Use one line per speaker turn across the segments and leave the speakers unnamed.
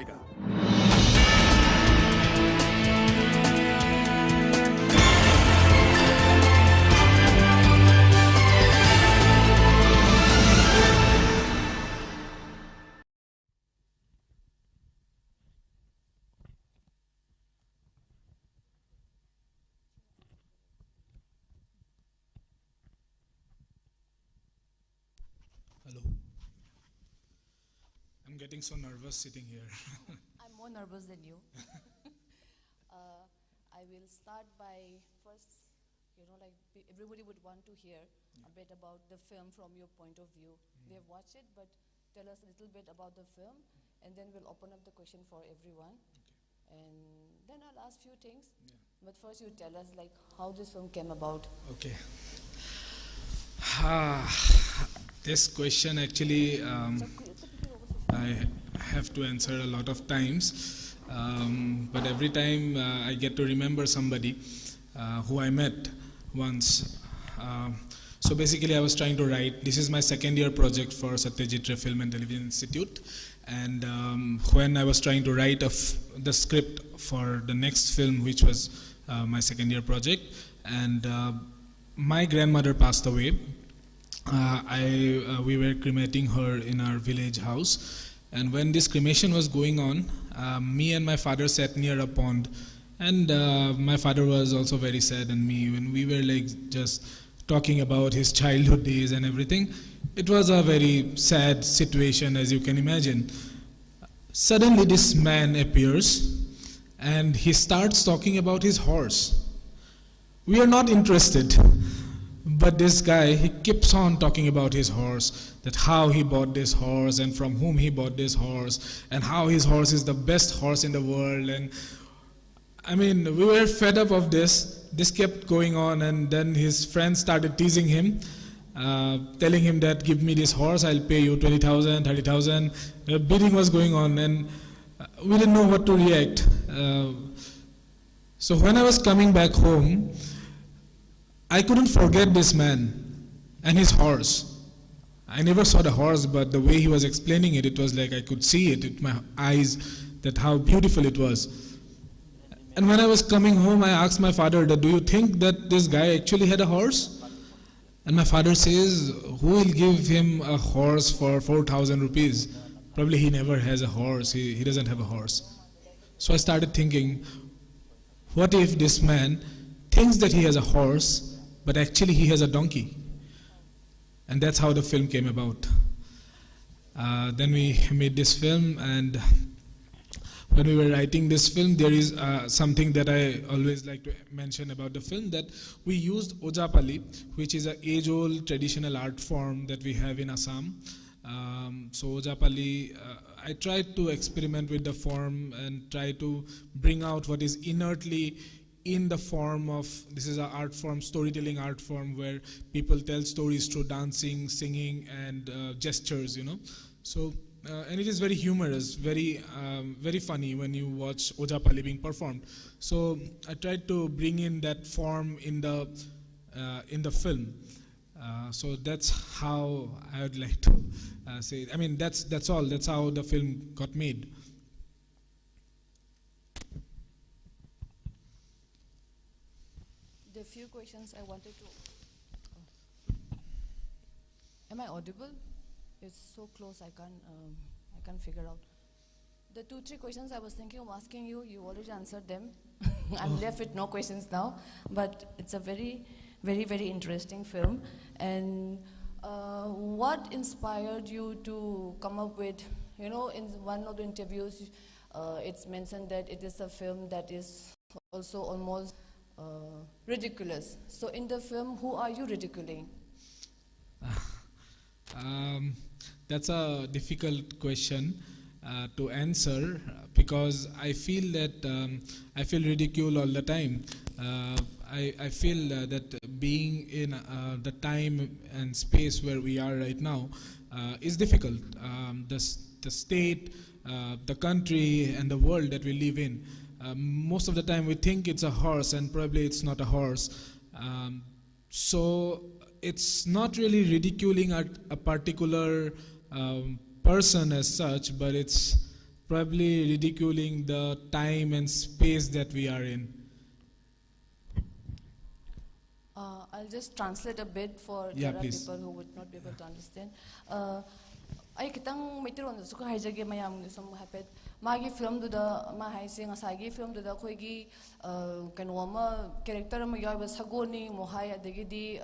figure.
Hello. I'm getting so nervous sitting here.
I'm more nervous than you. I will start by first, everybody would want to hear a bit about the film from your point of view. We have watched it, but tell us a little bit about the film, and then we'll open up the question for everyone.
Okay.
And then I'll ask few things.
Yeah.
But first you tell us like how this film came about.
Okay. This question actually I have to answer a lot of times, but every time I get to remember somebody who I met once. So basically I was trying to write, this is my second year project for Satyajit Ray Film and Television Institute, and when I was trying to write the script for the next film, which was my second year project, and my grandmother passed away. We were cremating her in our village house, and when this cremation was going on, me and my father sat near a pond, and my father was also very sad, and me, when we were like just talking about his childhood days and everything. It was a very sad situation, as you can imagine. Suddenly this man appears and he starts talking about his horse. We are not interested. But this guy, he keeps on talking about his horse, that how he bought this horse and from whom he bought this horse, and how his horse is the best horse in the world. And I mean, we were fed up of this. This kept going on, and then his friends started teasing him, telling him that give me this horse, I'll pay you 20,000, 30,000. Bidding was going on, and we didn't know what to react. So when I was coming back home, I couldn't forget this man and his horse. I never saw the horse, but the way he was explaining it, it was like I could see it with my eyes, that how beautiful it was. And when I was coming home, I asked my father, do you think that this guy actually had a horse? And my father says, who will give him a horse for 4,000 rupees? Probably he never has a horse, he doesn't have a horse. So I started thinking, what if this man thinks that he has a horse, but actually he has a donkey? And that's how the film came about. Then we made this film, and when we were writing this film, there is something that I always like to mention about the film, that we used Ojapali, which is an age-old traditional art form that we have in Assam. So Ojapali, I tried to experiment with the form and try to bring out what is inertly in the form of, this is an art form, storytelling art form, where people tell stories through dancing, singing, and gestures, So, and it is very humorous, very funny when you watch Ojapali being performed. So I tried to bring in that form in the film. So that's how I would like to say it. I mean, that's all. That's how the film got made.
The few questions I wanted to. Am I audible? It's so close. I can't figure out. The 2-3 questions I was thinking of asking you, you already answered them. I'm left with no questions now. But it's a very, very, very interesting film. And what inspired you to come up with? In one of the interviews, it's mentioned that it is a film that is also almost ridiculous. So in the film, who are you ridiculing?
That's a difficult question to answer, because I feel that I feel ridicule all the time. I feel that being in the time and space where we are right now is difficult. The state, the country, and the world that we live in. Most of the time we think it's a horse, and probably it's not a horse. So it's not really ridiculing a particular person as such, but it's probably ridiculing the time and space that we are in.
I'll just translate a bit for
Yeah,
there are
please.
people who would not be able to understand. I kitang maitirong da suka haijage mayam ni some hapet magi film duda ma haise ngasagi film duda khoigi kanoma character ma yoy sagoni mohai adagidi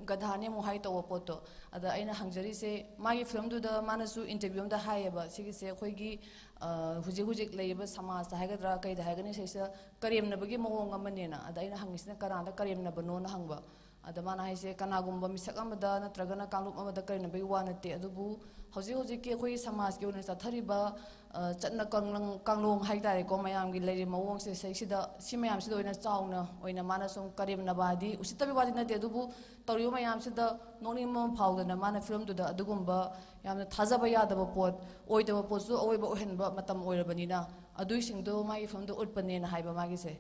gadhane mohai to poto ada aina hangjari se magi film duda manasu interview da hayeba sigi se khoigi huji huji leiba samaj da haigadra kai da haigani se karemna bagi mawong amanena ada aina hangisna karanda karemna bano na hangba ada mana haise kanagumba misak amada natragana kanglup amada karena bagi wanate adubu hauji hauji ke khoi samaj ke una sathariba chatna kanglong haitare ko mayam gi leiri mawong se sida si mayam sida oina chauna oina mana som karemna badi usitabi wadi na te dubu toriyo mayam sida noni mo phawdana mana film du da adugumba yamna thajaba yadaba pot oidaba potsu oiba ohenba matam oirabanina adui singdo mai film du utpane na haiba magi se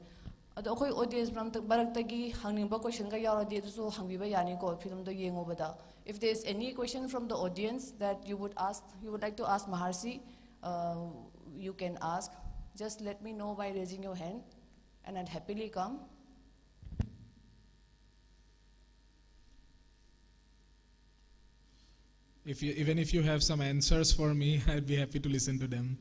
ado khoi audience from baraktagi hangning question ga yaradi so hangbiba yani ko film do yengobada. If there is any question from the audience that you would like to ask Maharshi, you can ask. Just let me know by raising your hand, and I'd happily come.
Even if you have some answers for me, I'd be happy to listen to them.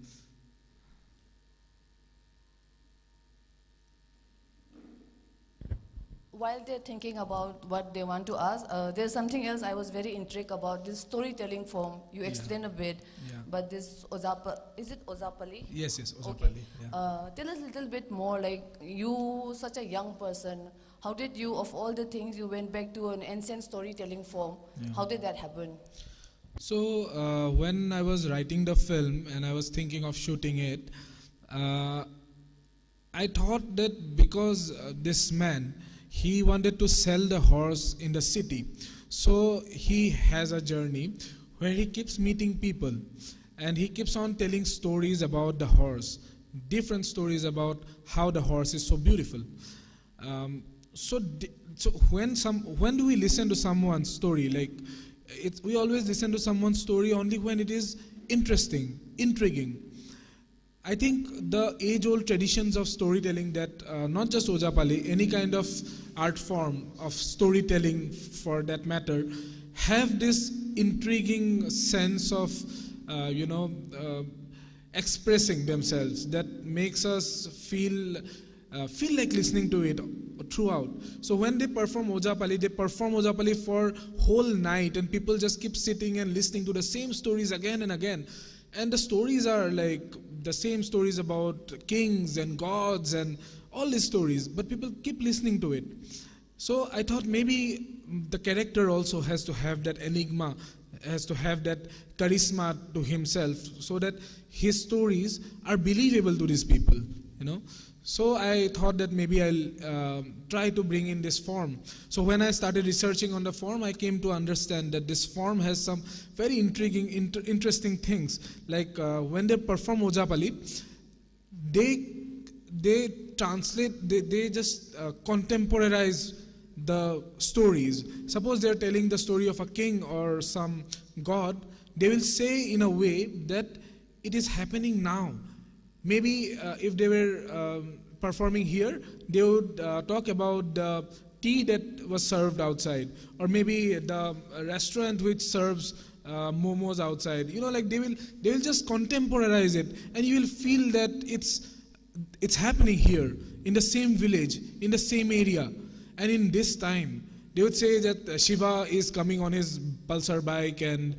While they're thinking about what they want to ask, there's something else I was very intrigued about, this storytelling form. You explained a bit, but this is it Ozapali?
Yes, Ozapali.
Okay.
Yeah.
Tell us a little bit more, like you, such a young person, how did you, of all the things, you went back to an ancient storytelling form?
Yeah.
How did that happen?
So when I was writing the film and I was thinking of shooting it, I thought that because this man, he wanted to sell the horse in the city. So he has a journey where he keeps meeting people and he keeps on telling stories about the horse, different stories about how the horse is so beautiful. So when do we listen to someone's story? Like we always listen to someone's story only when it is interesting, intriguing. I think the age-old traditions of storytelling that not just Ojapali, any kind of art form of storytelling for that matter, have this intriguing sense of, expressing themselves that makes us feel like listening to it throughout. So when they perform Ojapali for whole night and people just keep sitting and listening to the same stories again and again. And the stories are like the same stories about kings and gods and all these stories, but people keep listening to it. So I thought maybe the character also has to have that enigma, has to have that charisma to himself, so that his stories are believable to these people, So I thought that maybe I'll try to bring in this form. So when I started researching on the form, I came to understand that this form has some very intriguing, interesting things. Like when they perform Ojapali, they translate, they just contemporize the stories. Suppose they're telling the story of a king or some god, they will say in a way that it is happening now. Maybe if they were performing here, they would talk about the tea that was served outside, or maybe the restaurant which serves momos outside. Like they will just contemporize it, and you will feel that it's happening here in the same village, in the same area, and in this time. They would say that Shiva is coming on his pulsar bike, and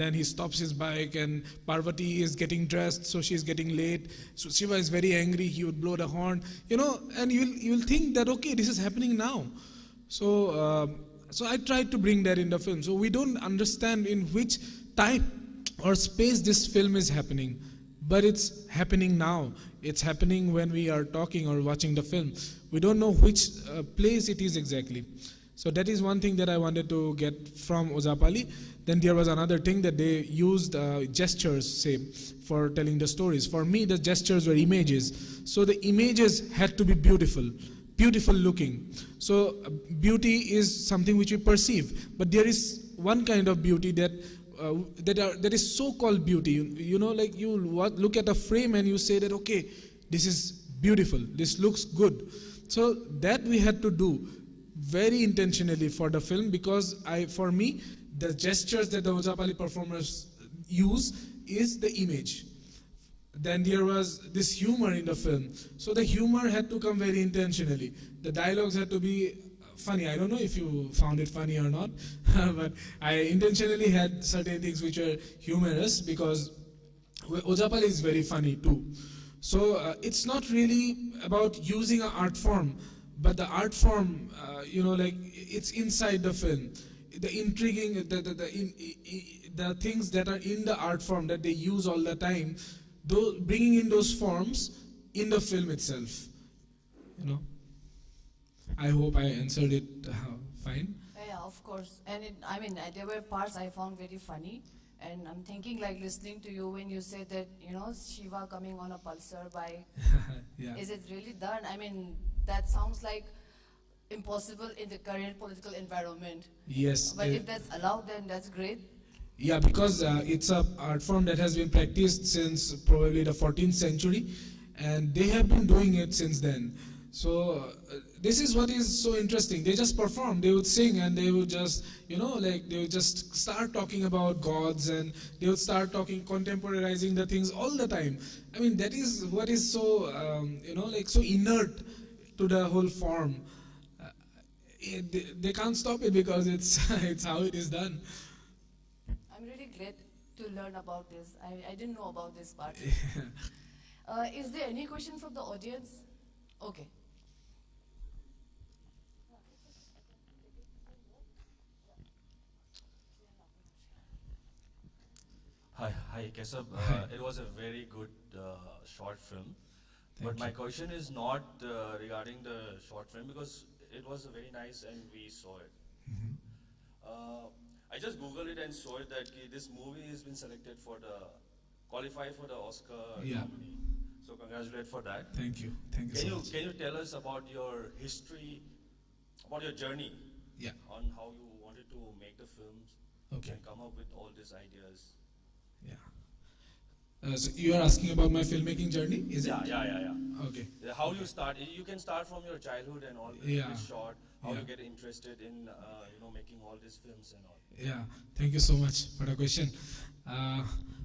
then he stops his bike, and Parvati is getting dressed, so she's getting late. So Shiva is very angry, he would blow the horn, and you'll think that, okay, this is happening now. So I tried to bring that in the film. So we don't understand in which time or space this film is happening, but it's happening now. It's happening when we are talking or watching the film. We don't know which place it is exactly. So that is one thing that I wanted to get from Ojapali. Then there was another thing that they used gestures, say, for telling the stories. For me, the gestures were images. So the images had to be beautiful looking. So beauty is something which we perceive. But there is one kind of beauty that that is so-called beauty. You know, like you look at a frame and you say that, okay, this is beautiful, this looks good. So that we had to do very intentionally for the film, because for me, the gestures that the Ojapali performers use is the image. Then there was this humor in the film. So the humor had to come very intentionally. The dialogues had to be funny. I don't know if you found it funny or not, but I intentionally had certain things which were humorous, because Ojapali is very funny too. So it's not really about using an art form, but the art form, like it's inside the film. The intriguing, the things that are in the art form that they use all the time, bringing in those forms in the film itself. I hope I answered it fine.
Yeah, of course. And there were parts I found very funny. And I'm thinking, like, listening to you when you said that, Shiva coming on a pulsar bike.
Yeah.
Is it really done? That sounds like impossible in the current political environment.
Yes.
But if that's allowed, then that's great.
Yeah, because it's an art form that has been practiced since probably the 14th century, and they have been doing it since then. So this is what is so interesting. They just perform, they would sing, and they would just, they would just start talking about gods, and they would start contemporarizing the things all the time. That is what is so, so inert to the whole form. They can't stop it because it's it's how it is done.
I'm really glad to learn about this. I didn't know about this part. Is there any question from the audience? Okay.
Hi, Kesab. It was a very good short film. But my question is not regarding the short film, because it was very nice and we saw it. I just Googled it and saw it that this movie has been selected for qualify for the Oscar nominee. So congratulate for that.
Thank you. Thank you so much.
Can you tell us about your history, about your journey?
Yeah.
On how you wanted to make the films and come up with all these ideas.
Yeah. So you are asking about my filmmaking journey, is it?
Yeah.
Okay.
How you start? You can start from your childhood and all. It's short. How you get interested in making all these films and all.
Yeah. Thank you so much for the question.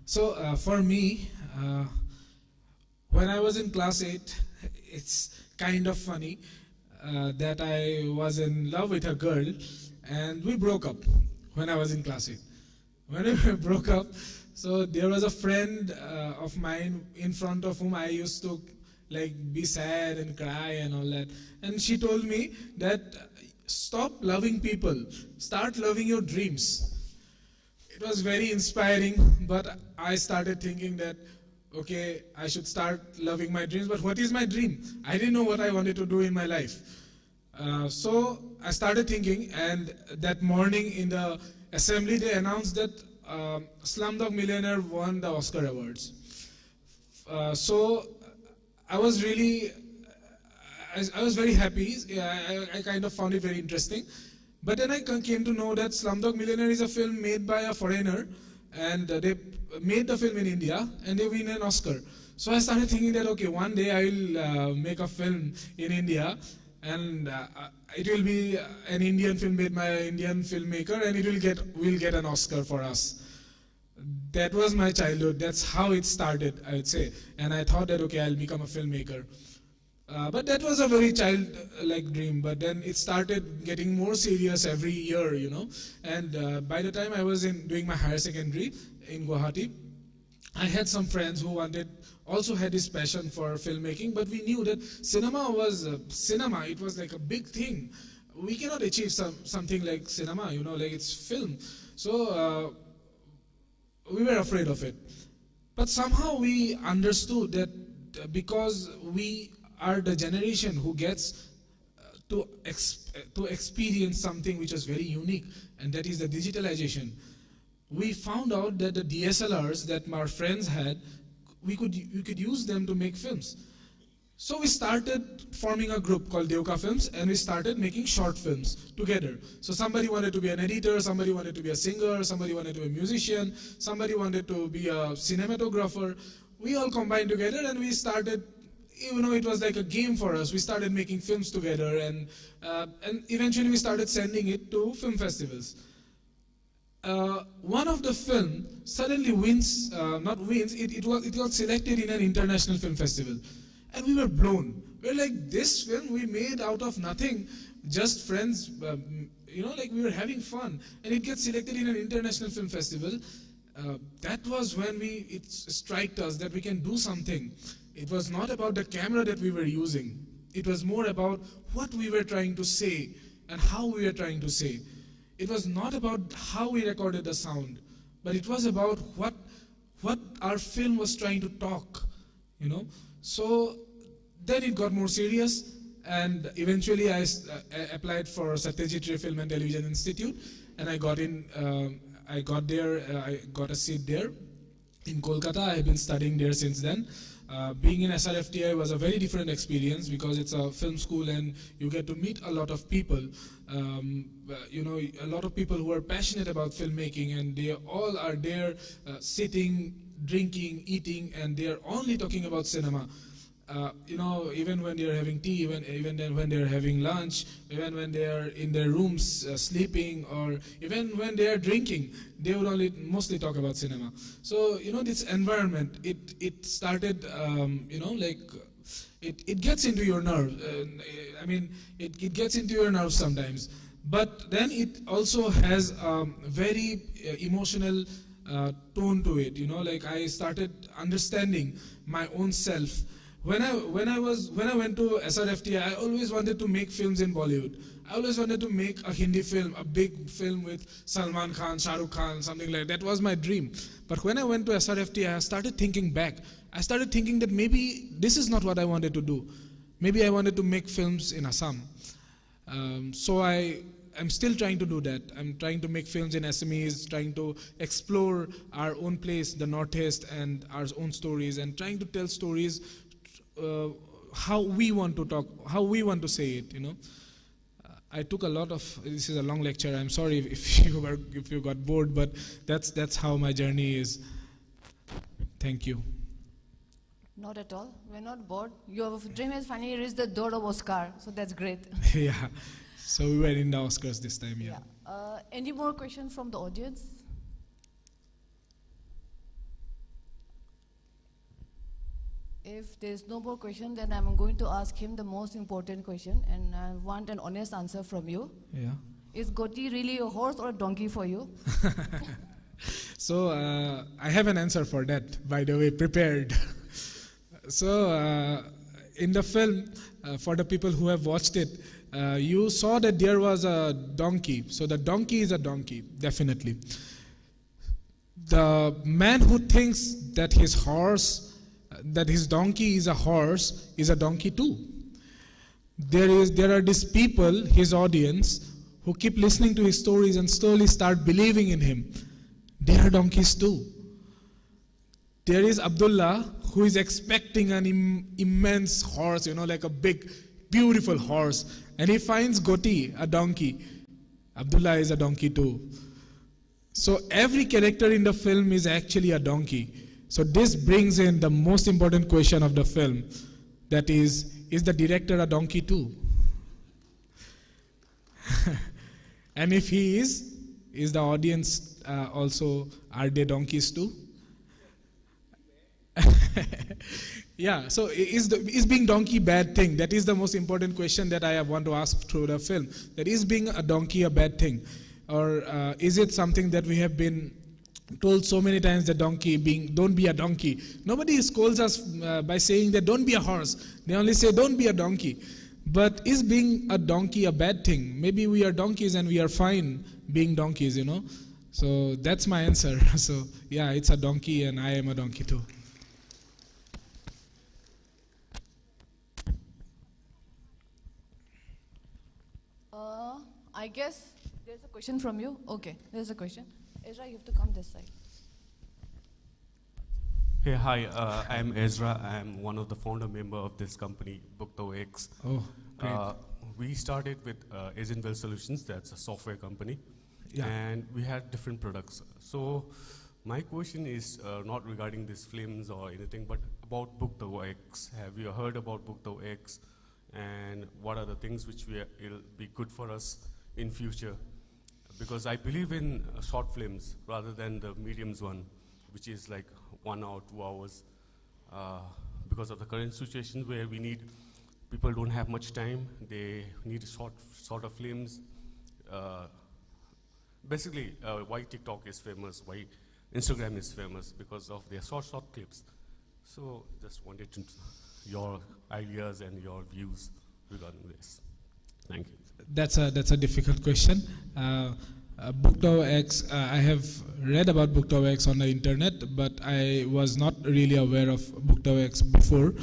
So for me, when I was in class 8, it's kind of funny that I was in love with a girl, and we broke up when I was in class 8. When we broke up, so there was a friend of mine in front of whom I used to be sad and cry and all that. And she told me that stop loving people, start loving your dreams. It was very inspiring, but I started thinking that, okay, I should start loving my dreams, but what is my dream? I didn't know what I wanted to do in my life. So I started thinking, and that morning in the assembly, they announced that Slumdog Millionaire won the Oscar Awards. So I was really, I was very happy. I kind of found it very interesting. But then I came to know that Slumdog Millionaire is a film made by a foreigner, and they made the film in India, and they win an Oscar. So I started thinking that, okay, one day I will make a film in India, and it will be an Indian film made by an Indian filmmaker, and will get an Oscar for us. That was my childhood. That's how it started, I would say. And I thought that, okay, I'll become a filmmaker. But that was a very childlike dream. But then it started getting more serious every year, And by the time I was doing my higher secondary in Guwahati, I had some friends who also had this passion for filmmaking, but we knew that cinema was cinema. It was like a big thing. We cannot achieve something like cinema, like it's film. So we were afraid of it. But somehow we understood that because we are the generation who gets to experience something which is very unique, and that is the digitalization. We found out that the DSLRs that our friends had, we could use them to make films. So we started forming a group called Deuka Films, and we started making short films together. So somebody wanted to be an editor, somebody wanted to be a singer, somebody wanted to be a musician, somebody wanted to be a cinematographer. We all combined together and we started, it was like a game for us. We started making films together, and eventually we started sending it to film festivals. One of the film suddenly wins, not wins, it got selected in an international film festival. And we were blown. We're like, this film we made out of nothing, just friends, like we were having fun. And it gets selected in an international film festival. That was when it struck us that we can do something. It was not about the camera that we were using. It was more about what we were trying to say and how we were trying to say. It was not about how we recorded the sound, but it was about what our film was trying to talk, So then it got more serious, and eventually I applied for Satyajit Ray Film and Television Institute, and I got a seat there in Kolkata. I've been studying there since then. Being in SRFTI was a very different experience because it's a film school and you get to meet a lot of people. A lot of people who are passionate about filmmaking, and they all are there sitting, drinking, eating, and they are only talking about cinema. Even when they're having tea, even then when they're having lunch, even when they are in their rooms sleeping, or even when they are drinking, they would only mostly talk about cinema. So, this environment, it started, it gets into your nerve. It gets into your nerves sometimes. But then it also has a very emotional tone to it. I started understanding my own self. When I went to SRFT, I always wanted to make films in Bollywood. I always wanted to make a Hindi film, a big film with Salman Khan, Shah Rukh Khan, something like that. That was my dream. But when I went to SRFT, I started thinking back. I started thinking that maybe this is not what I wanted to do. Maybe I wanted to make films in Assam. So I'm still trying to do that. I'm trying to make films in SMEs, trying to explore our own place, the Northeast, and our own stories, and trying to tell stories how we want to talk, how we want to say it. I took a lot of. This is a long lecture. I'm sorry if you got bored, but that's how my journey is. Thank you.
Not at all. We're not bored. Your dream is finally reached the door of Oscar, so that's great.
Yeah. So we were in the Oscars this time. Yeah.
Any more questions from the audience? If there's no more question, then I'm going to ask him the most important question, and I want an honest answer from you.
Yeah.
Is Goti really a horse or a donkey for you?
So I have an answer for that, by the way, prepared. So in the film, for the people who have watched it, you saw that there was a donkey. So the donkey is a donkey, definitely. The man who thinks that his donkey is a donkey too. There are these people, his audience, who keep listening to his stories and slowly start believing in him. They are donkeys too. There is Abdullah, who is expecting an immense horse, like a big, beautiful horse. And he finds Goti, a donkey. Abdullah is a donkey too. So every character in the film is actually a donkey. So this brings in the most important question of the film. That is the director a donkey too? And if he is the audience also, are they donkeys too? Yeah, so is being donkey a bad thing? That is the most important question that I want to ask through the film. That is being a donkey a bad thing? Or is it something that we have been told so many times, that don't be a donkey? Nobody scolds us by saying that don't be a horse. They only say don't be a donkey. But is being a donkey a bad thing? Maybe we are donkeys and we are fine being donkeys, So that's my answer. So yeah, it's a donkey and I am a donkey too.
I guess there's a question from you. Okay, there's a question. Ezra, you have to come this side.
Hey, hi, I'm Ezra. I'm one of the founder member of this company, bookTouX.
Oh, great.
We started with Agentwell Solutions, that's a software company,
Yeah.
and we had different products. So my question is not regarding these films or anything, but about bookTouX. Have you heard about bookTouX, and what are the things which it'll be good for us in future? Because I believe in short films rather than the mediums one, which is like 1 hour, 2 hours, because of the current situation where people don't have much time, they need sort of films. Uh, Basically, why TikTok is famous, why Instagram is famous, because of their short clips. So just wanted to your ideas and your views regarding this. Thank you.
That's a difficult question. bookTouX, I have read about bookTouX on the internet, but I was not really aware of bookTouX before.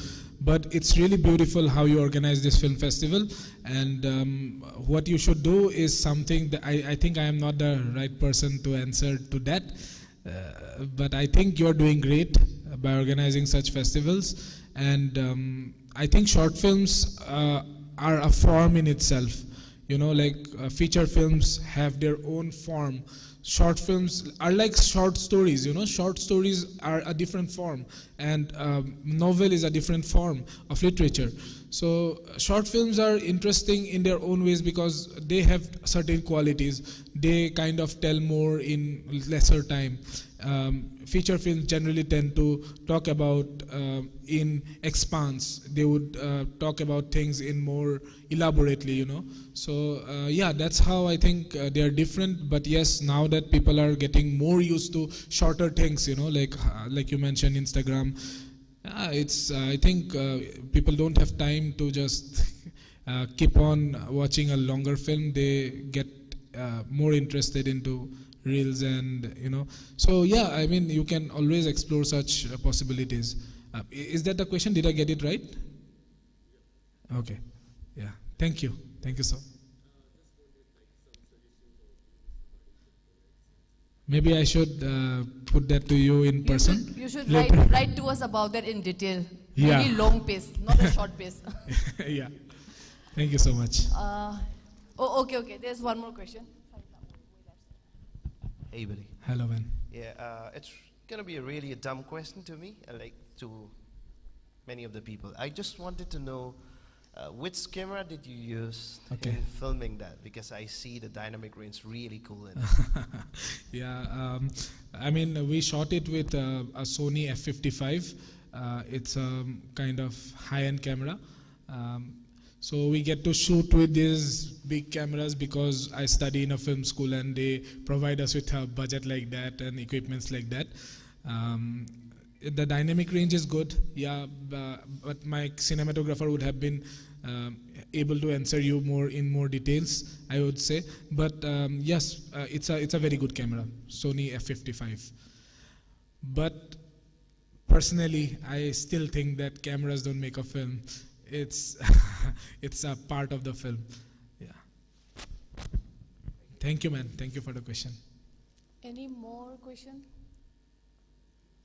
But it's really beautiful how you organize this film festival, and what you should do is something that I think I am not the right person to answer to that, but I think you're doing great by organizing such festivals, and I think short films are a form in itself. You know, like feature films have their own form. Short films are like short stories. You know, short stories are a different form, and novel is a different form of literature. So short films are interesting in their own ways because they have certain qualities. They kind of tell more in lesser time. Feature films generally tend to talk about in expanse. They would talk about things in more elaborately, you know. So yeah, that's how I think they are different. But yes, now that people are getting more used to shorter things, you know, like you mentioned, Instagram. It's I think people don't have time to just keep on watching a longer film. They get more interested into reels, and you know. So yeah, I mean, you can always explore such possibilities. Is that the question? Did I get it right? Okay. Yeah. Thank you. Thank you so. Maybe I should put that to you in person.
You should
later.
write to us about that in detail.
Yeah.
Very long piece, not a short piece.
Yeah. Thank you so much.
Oh, okay. There's one more question.
Hey, buddy.
Hello, man.
Yeah, it's gonna be a dumb question to me, like to many of the people. I just wanted to know which camera did you use in filming that? Because I see the dynamic range really cool in it.
Yeah, I mean, we shot it with a Sony f55. It's a kind of high-end camera. So we get to shoot with these big cameras because I study in a film school and they provide us with a budget like that and equipments like that. The dynamic range is good, yeah, but my cinematographer would have been able to answer you in more details, I would say. But yes, it's a very good camera, Sony f55. But personally, I still think that cameras don't make a film. It's it's a part of the film. Yeah. Thank you, man. Thank you for the question.
Any more question?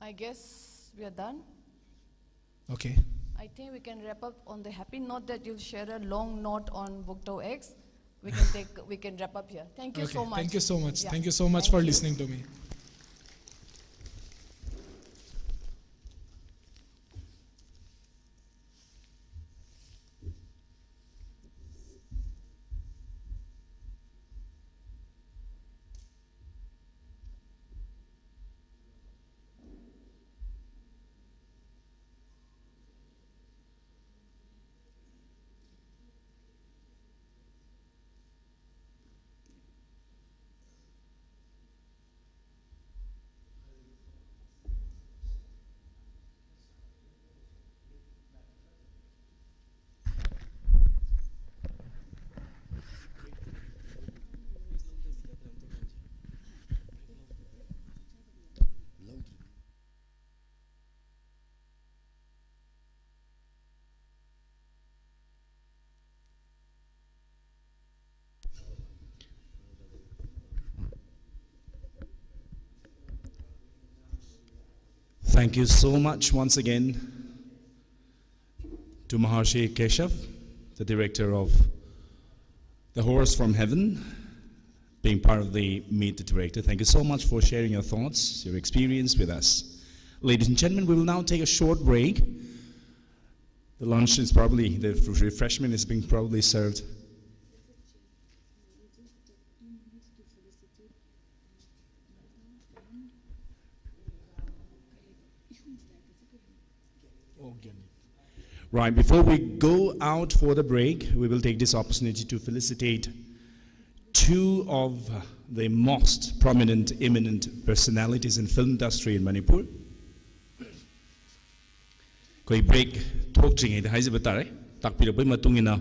I guess we are done.
Okay.
I think we can wrap up on the happy note that you'll share a long note on bookTouX. We can wrap up here. Thank you so much.
Thank you so much.
Yeah.
Thank you so much for listening to me.
Thank you so much once again to Maharshi Keshav, the director of The Horse from Heaven, being part of the Meet the Director. Thank you so much for sharing your thoughts, your experience with us. Ladies and gentlemen, we will now take a short break. The lunch is probably, the refreshment is being probably served. Right, before we go out for the break, we will take this opportunity to felicitate two of the most prominent, eminent personalities in film industry in Manipur. Koi break talk jing hai haise batare tak pira pai matungina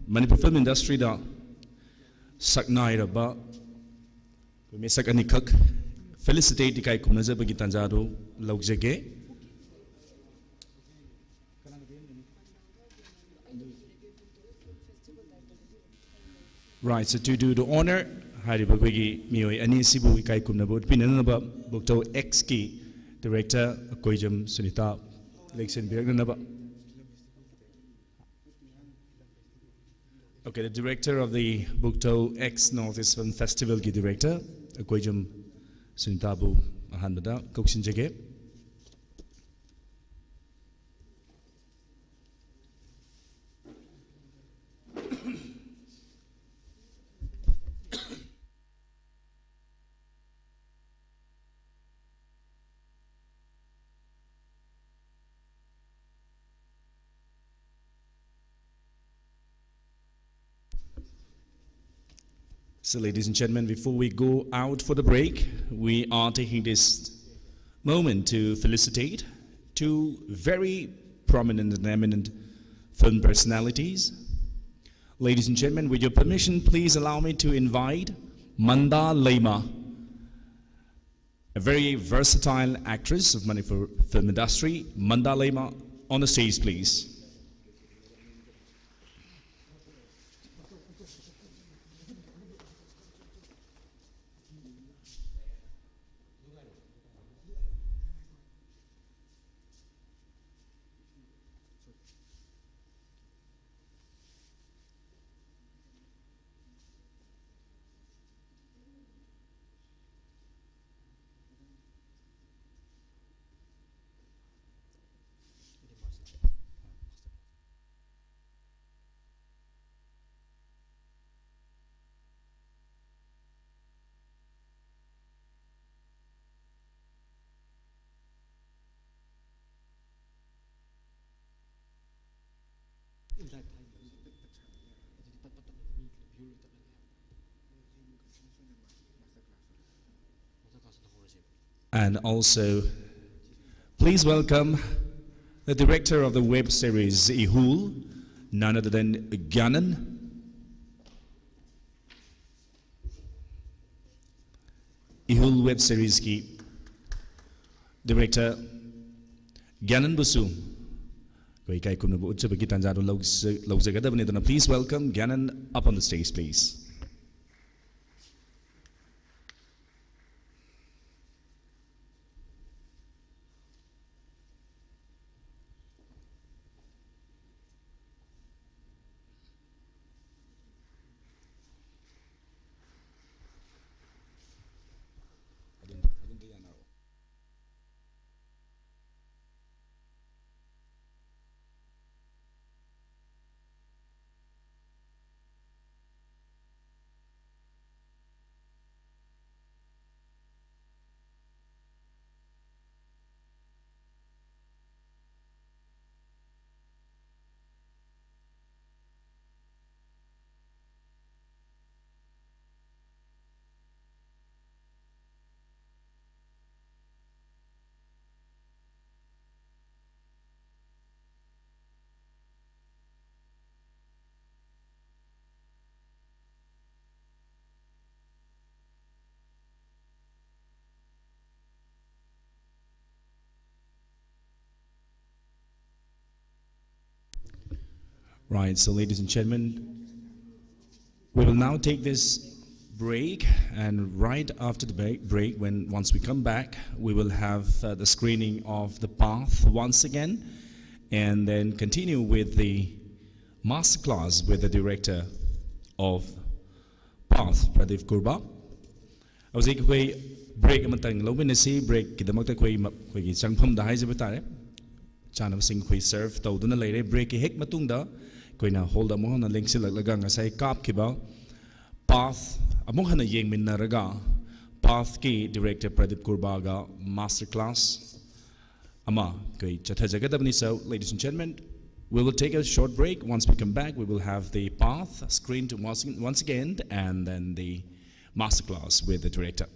Manipur film industry da saknai raba koi me sakani khak felicitate kai kumnaja bagi tanjaro laujage. Right, so to do the honor, hariba koigi mioi ani sibu ikai kumnabo pinanaba bookTouX ki director koijam Sunita election birgnaba. Okay, the director of the bookTouX Northeast Film Festival ki director koijam Sunita bu ahanbada koksin jage. So ladies and gentlemen, before we go out for the break, we are taking this moment to felicitate two very prominent and eminent film personalities. Ladies and gentlemen, with your permission, please allow me to invite Manda Lema, a very versatile actress of Manipur film industry. Manda Lema, on the stage, please. And also, please welcome the director of the web series Ihul, none other than Gyanan. Ihul web series ki director Gyanan Busu. Please welcome Gyanan up on the stage, please. Right, so ladies and gentlemen, we will now take this break, and right after the break, once we come back, we will have the screening of The Path once again, and then continue with the masterclass with the director of Path, Pradeep Kurba. I was like, break amatang lobinasi break kidamakta koi changpham da haijaba tare chana sing koi serve tawduna leire break ki hek matungda koina hold amo na lengsi laglaga ngasai kap kiba Path among hana yengminnaraga Path ki director Pradeep Kurba ga master class ama koi chathajagadabni. So ladies and gentlemen, we will take a short break. Once we come back, we will have the Path screened once again, and then the masterclass with the director.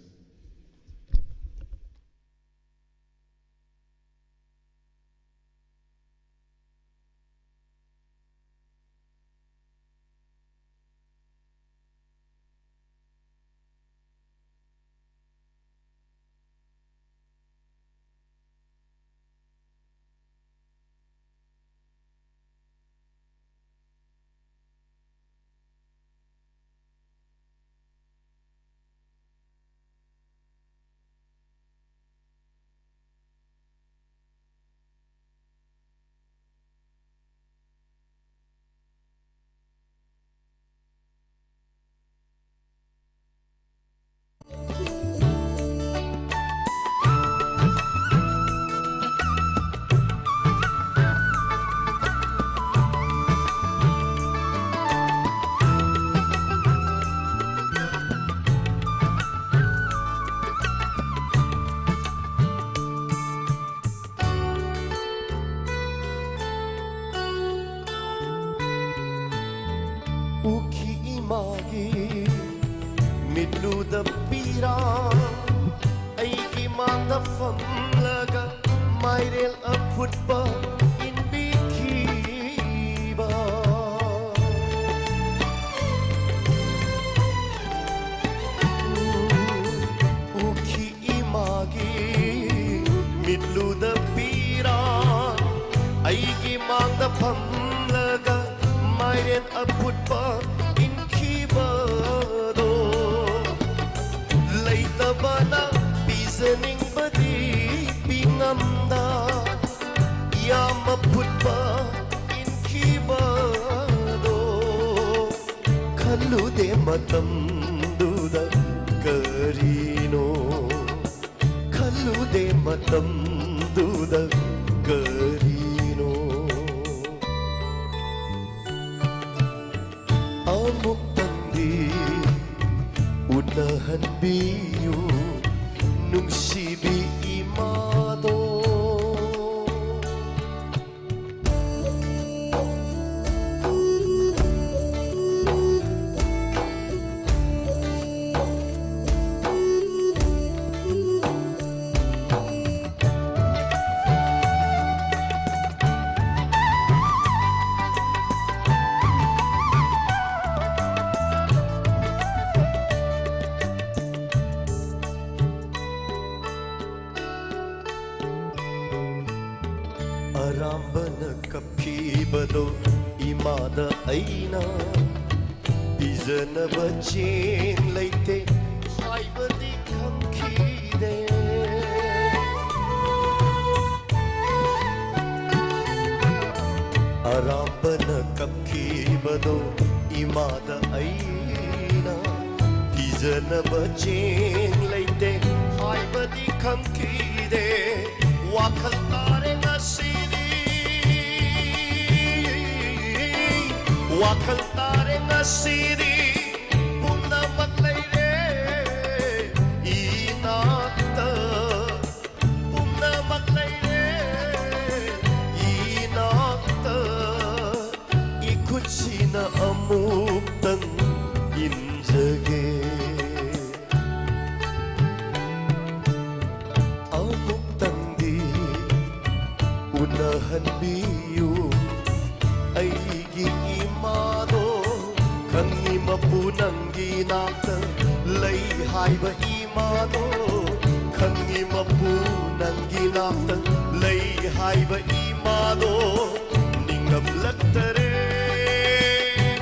Ningam laktare,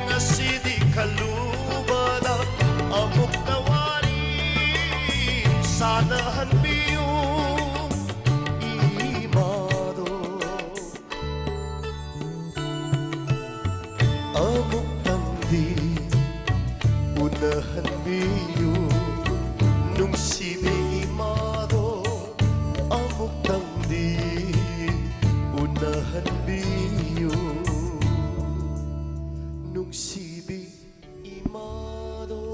ngasidi kalubada, amuk Amuktangdi unahan biyu nungsibi imado amuktangdi unahan biyu nungsibi imado.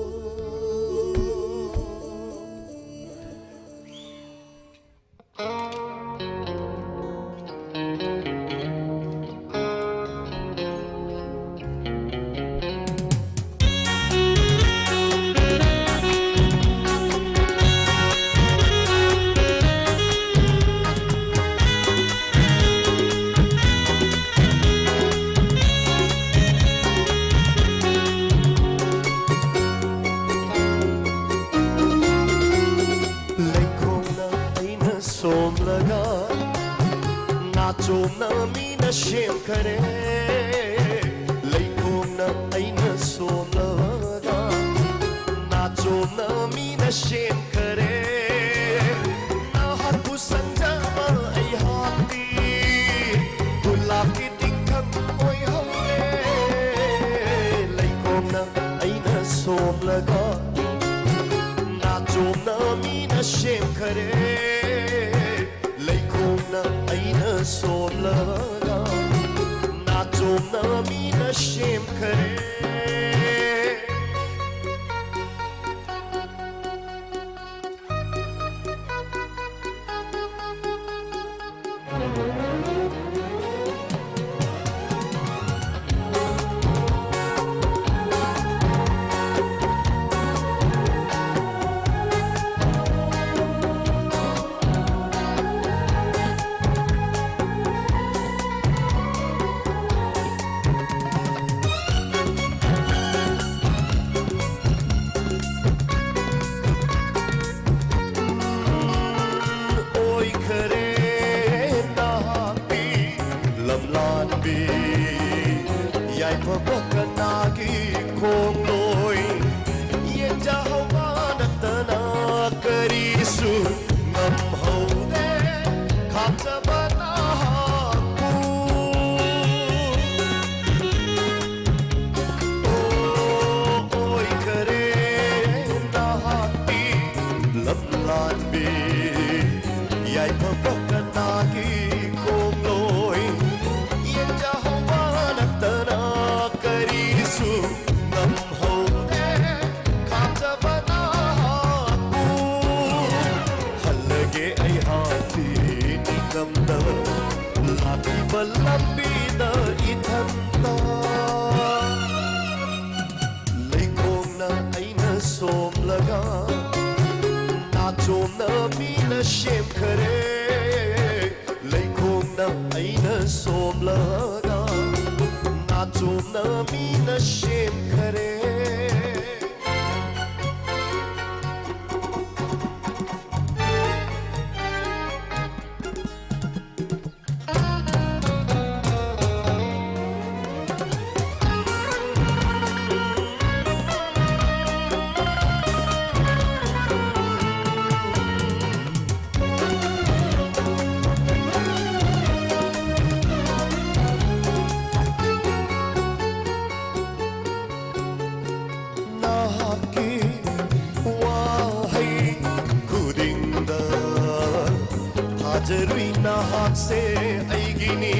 Chomna mina shem kare laikomna aina somlaga na chomna mina shem kare na hatu sanjama ai hati gulab ki tinkham oi hole laikomna aina somlaga na chomna mina shem kare laikomna aina somlaga na chomna mina shem kare. Yai pabakanagi kong loy Yen jahawa natana karisu Ngam haude kapsa banahaku Oy kare nahati lamlan bi Yai pabakanagi kong loy Yen jahawa natana karisu ngam haude kapsa banahaku halage ai hati nikamda laki balambida ithanta laikomna aina somlaga na chomna mina shem kare laikomna aina somlaga na chomna mina shem kare. Hajarui nahak se aigini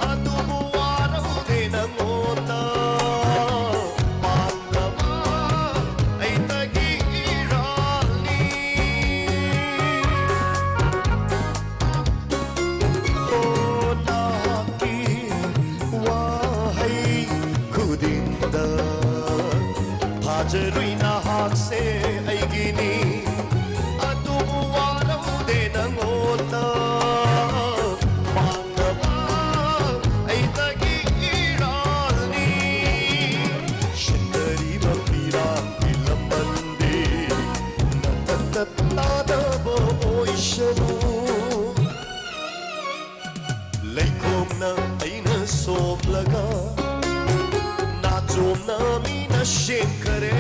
adubu waraude nangonda pandava aitagi irali o nahaki wahai kudinda hajarui nahak se aigini adubu waraude nangonda laikomna aina somlaga na chomna mina shem kare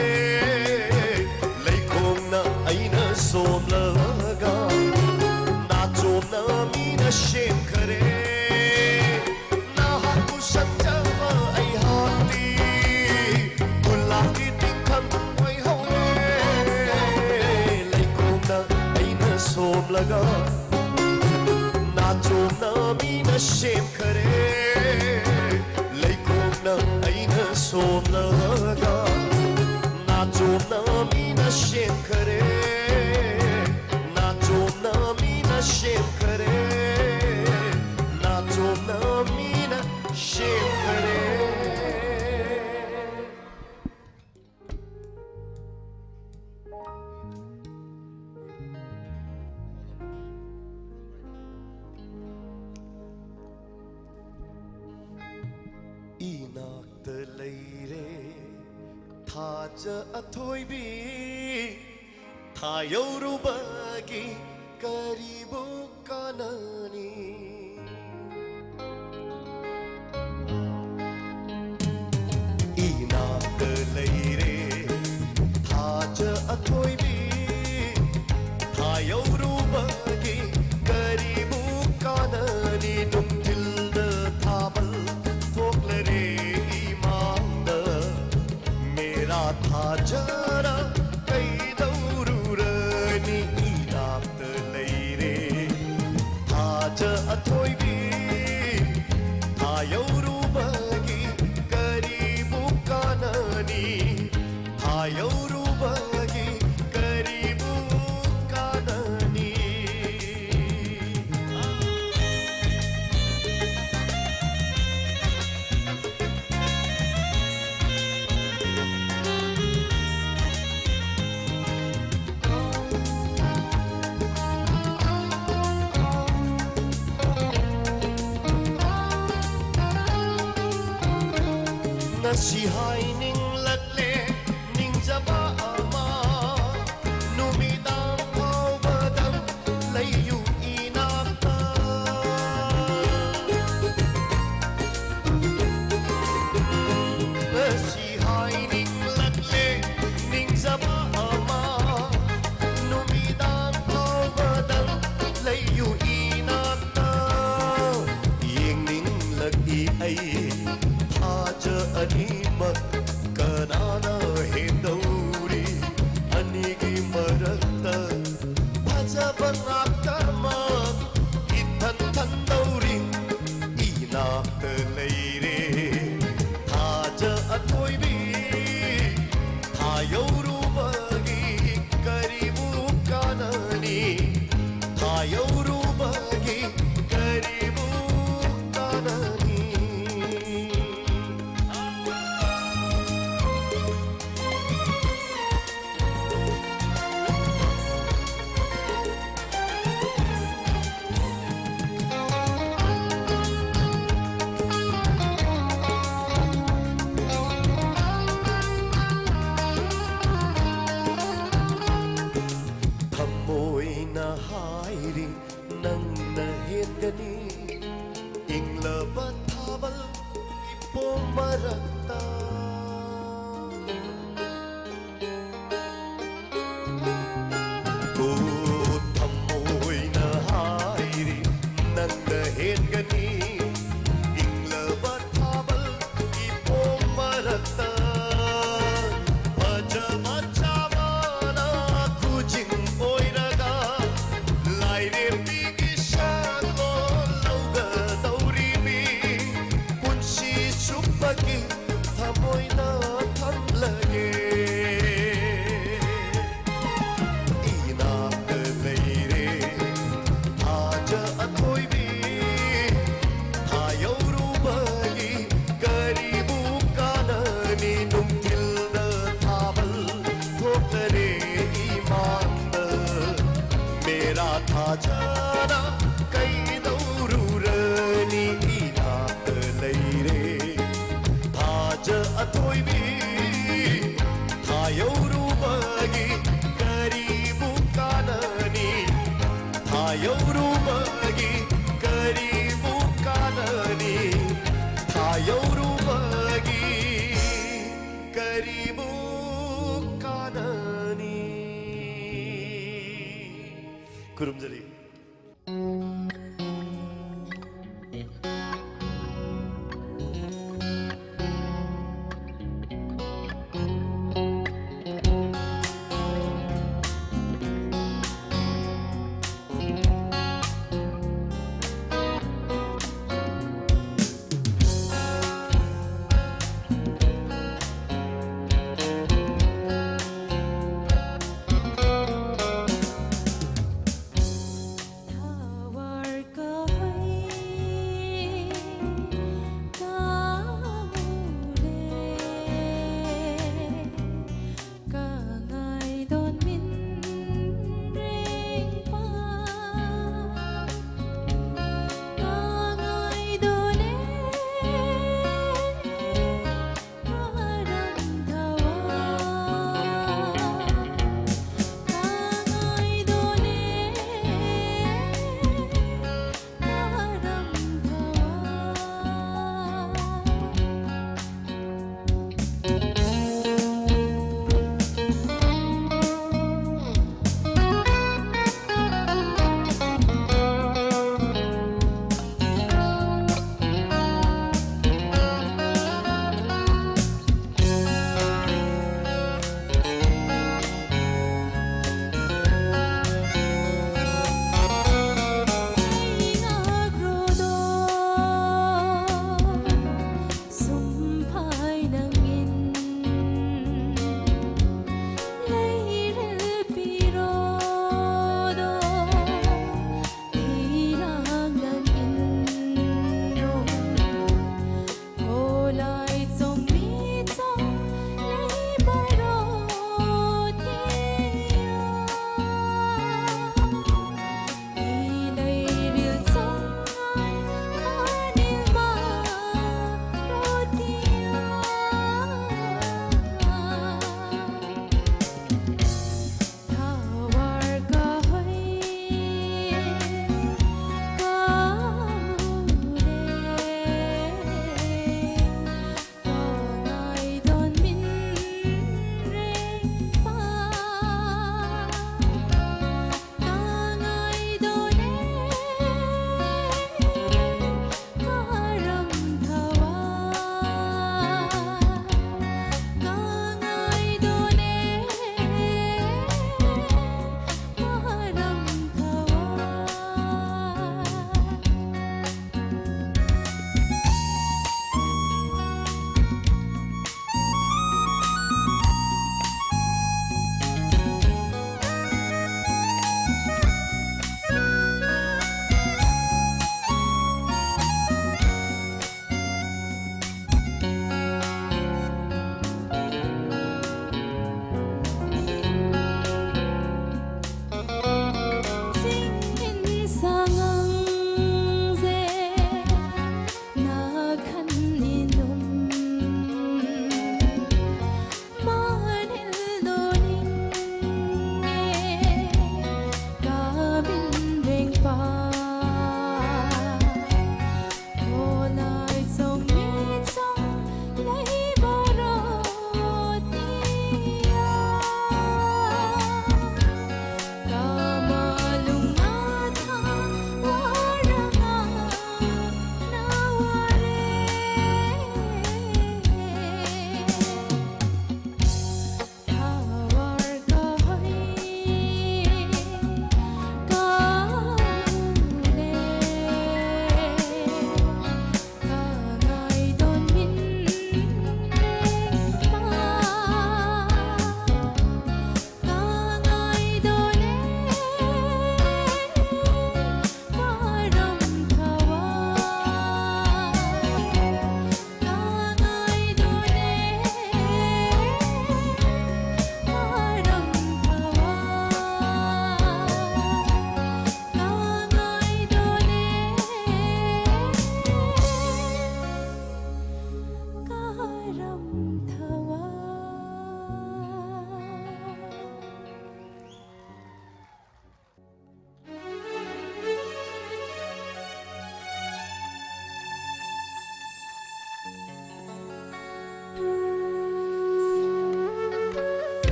laikomna aina somlaga na chomna mina shem kare na haku sanjama ai hati shame kare na chomna mina shame kare na chomna mina shame kare inakta leire thaja athoibi thayorubagi karibu kanani inakta leire thaja athoibi thayorubagi karibu kanani numtilda thabal thoklare imanda mera thajara kaidururani inakta leire thaja athoibi thayorubagi karibu kanani thayorubagi karibu kanani ngasi haining latle ningjaba ama numidang phawbadam layu inakta ngasi haining latle ningjaba ama numidang phawbadam layu inakta yengning lagi ai thaja animak kanana hendauri anigi marakta bhajaba ngaktamak ithan thandauri inakta leire thaja athoibi thayorubagi karibu kanani thayorubagi karibu kanani thamoina hairi nangna hengani inglaba thabal ipomarakta ko thamoina hairi nangna hengani inglaba thabal ipomarakta bhajama chavana khujing oiraga laire pigi shalo lauga dauribi punsi chupaki thamoina thamlage inakta leire thaja athoibi thayorubagi karibu kanani numtilda thabal thoklare imanda mera thajara kaidururani inakta leire thaja athoibi thayorubagi karibu kanani thayorubagi karibu kanani thayorubagi karibu kanani kurumjali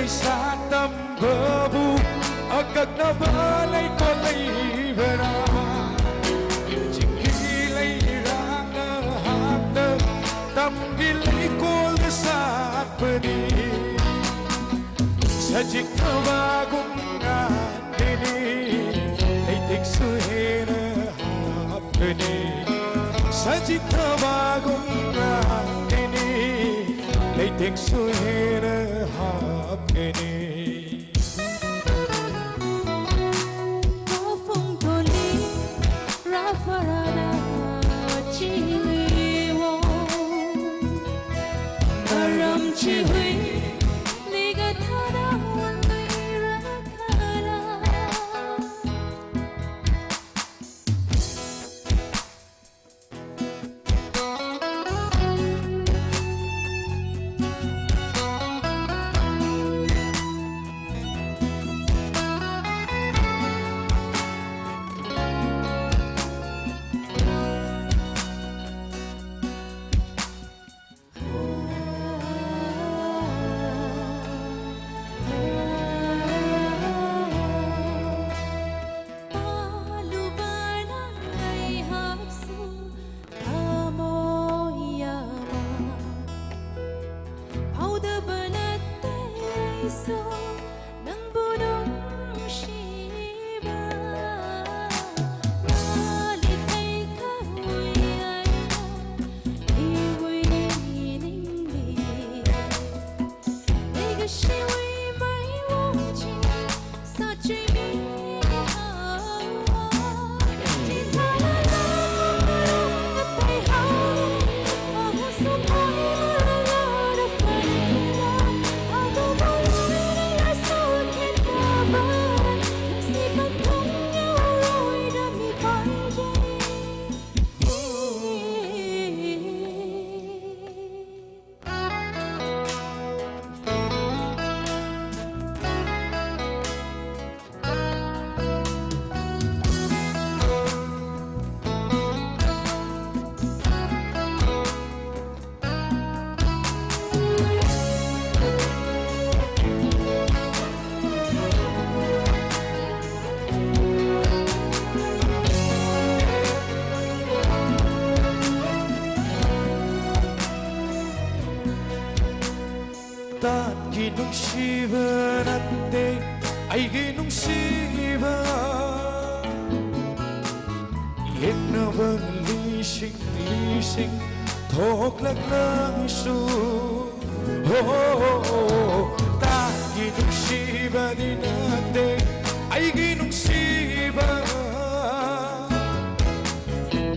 lấy xa tâm bờ bu ở cực nó bờ lấy con lấy về ra chỉ khi lấy ra nơ hát nơ tâm khi lấy cô lấy sát bờ đi sẽ chỉ thơ ba cũng ngàn đi đi lấy thích suy hết hát bờ đi sẽ chỉ thơ ba cũng ngàn đi đi lấy thích suy hết hát bờ đi.
chỉ huy lý gật thơ đã muôn tuy ra khá đa
Tangi nungsiba natin ay ginungsiba Yen na bang lising Thok lang su Tangi nungsiba din natin ay ginungsiba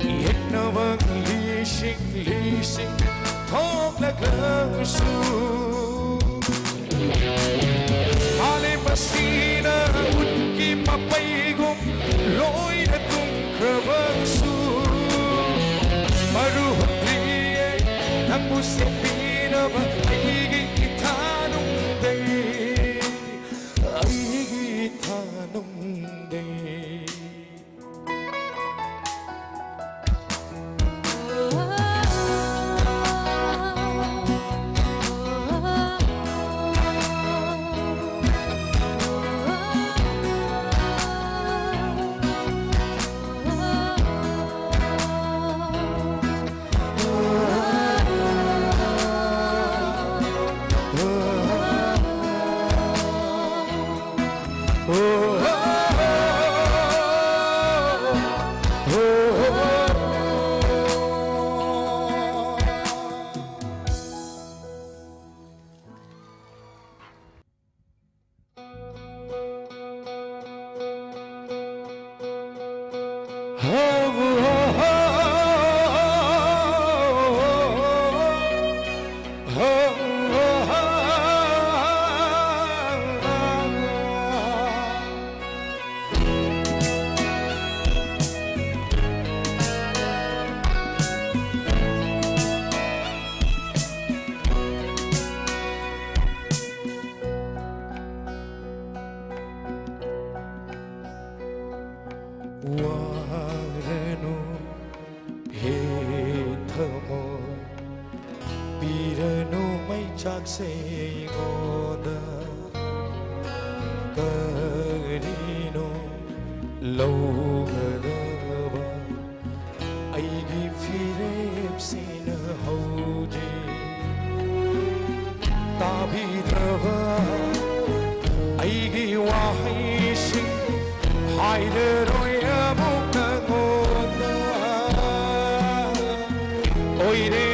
Yen na bang lising Thok lang su Halim masina unkim mapayigum loy na tung krabangsu maruhriye nangbu sipina ba aigi itanung day aigi itanung day Warano he thamo pirano mai chak se goda karino logada aigi firep sina hoje tabidava aigi wahi sing haide roya mukta goda oire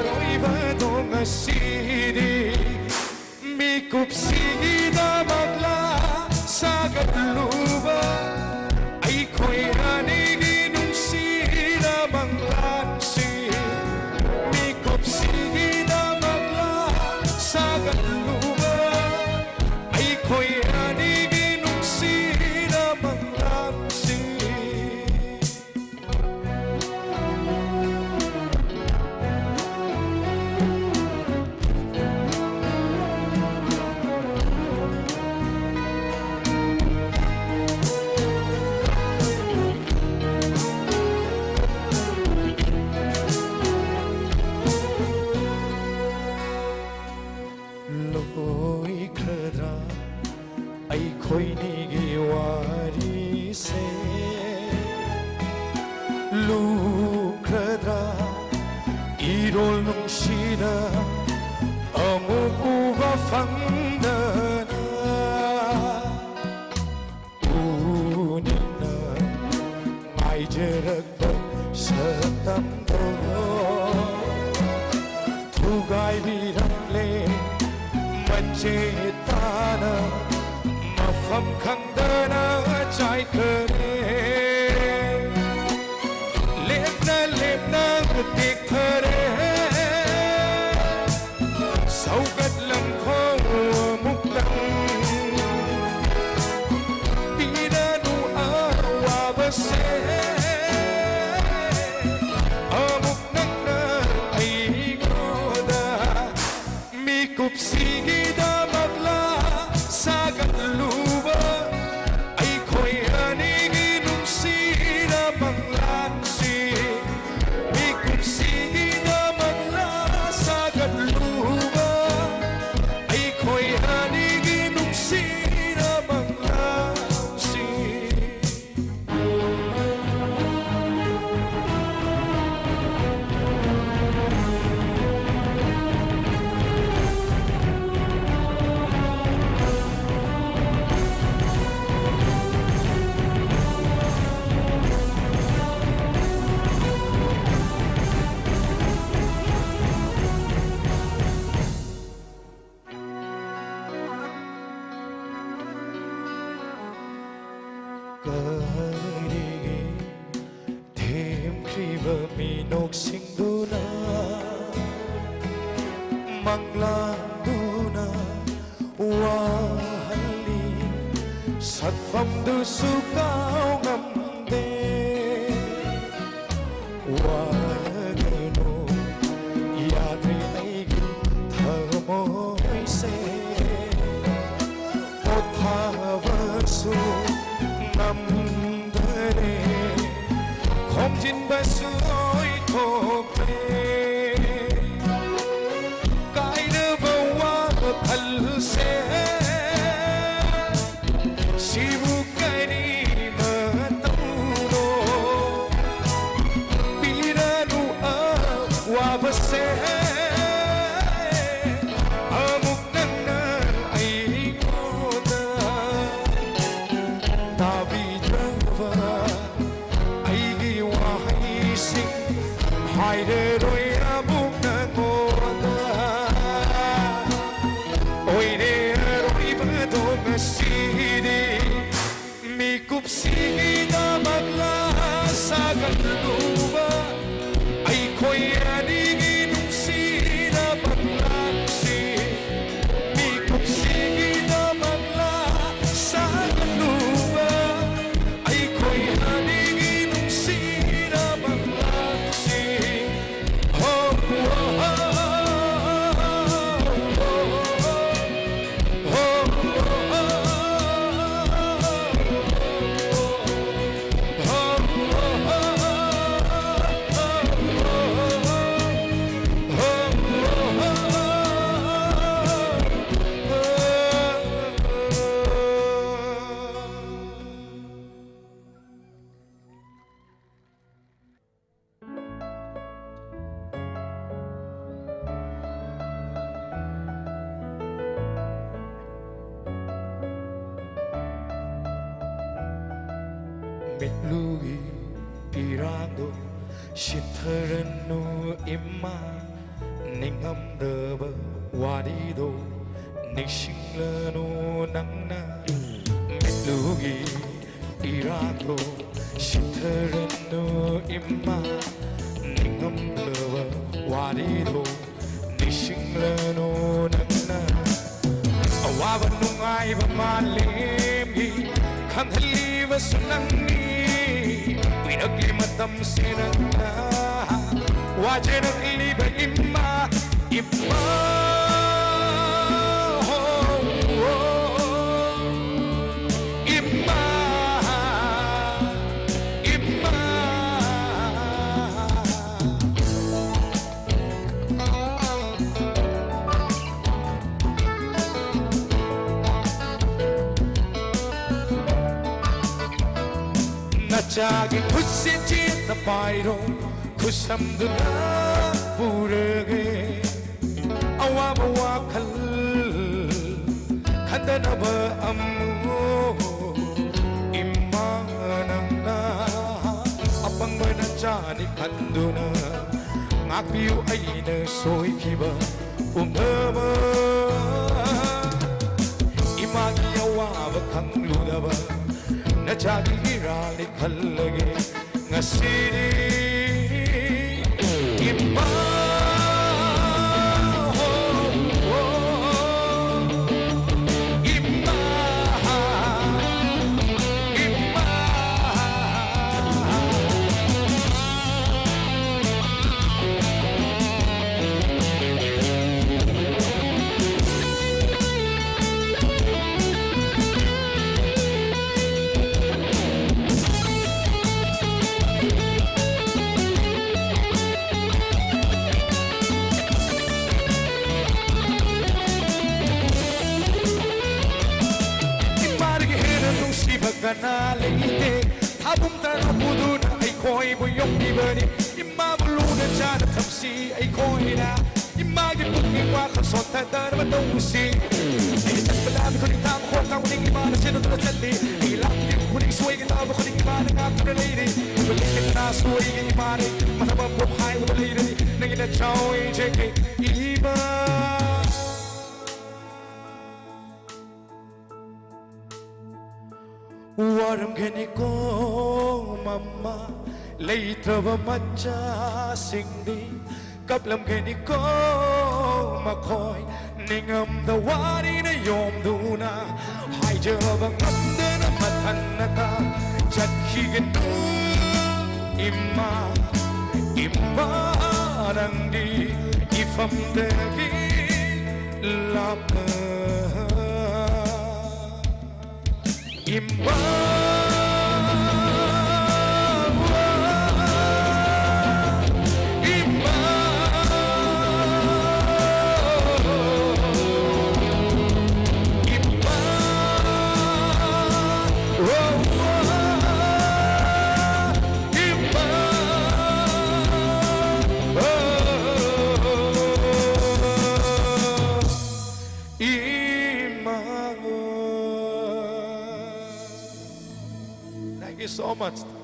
roiva donga sidi mikup sigida magla sagatluba ai khoi anigi nung sida manglan si mikup sigida magla sagatluba ai khoi anigi nung sida manglan si loi khra ai khoi ni gi wari se lu khra irol nung shida amu uva fangda unina mai jerak satam do thugai biram le mache tana mafam khangdana chai kare lepna kutik thare saugat lam kho muktam piranu awabase amuk nangna ai goda mikup sigida magla sagatluba ai khoi anigi nung sida manglan si mikup sigida magla sagatluba ai khoi anigi nung sida manglan si karigi them kriba minok singduna manglanduna wahali satvam du su cao ngầm đê waragano yadri aigi thơ môi se một thava su ngầm đê không chín ba suối thuộc về cái đứa vào hoa thật sẽ sibuk kari matauno piranu awase amuk nana ai koda tabi drava ai gi wahai sing hai de roi amuk nangoda oi de roi vadong sidi Mikup sini na magla sa kanuba ay ko'y aligin sina paglaksi Mikup sini na magla sa kanuba ay ko'y aligin sina paglaksi Oh, oh, oh, Mitlugi irando shitharanu imma ningamdaba wadido nishinglanu nangna Mitlugi irando shitharanu imma ningamdaba wadido nishinglanu nangna Awaban nungay ba malimgi Kanghaliwa sunangni Pinaglimatam sinagna Wajan ang liba imma Imma Imma Imma Nachagi kusit na pairo kusamduna purage awama wakal khandana ba ammo immanang na apang na jani khanduna ngakpiu aina soikiba umama imagi awama khangludaba Nachagi irali khallage ngasiri imma imma imma Kana leite habum tara buduna ai koi bu yong di bani imma bulu na jana thamsi ai koi na imma gi pukki wa khasot ta dar ba dong si ai tak bala ko ni tam ko ka ni ma na sino ta challi ai la ki ko ni suai gi ta ba ko ni ma na ka tra leiri ko ni na suai gi ma ni ma ba bu hai ba leiri ni na chao ai je ke iba Waram gani ko mama leitrava macha singdi kaplam gani ko makoy ningam the wari na yom duna hai java ngam na hannaka chakhigenu imma imma nangdi ifamdagi lapna imma Thank you so much.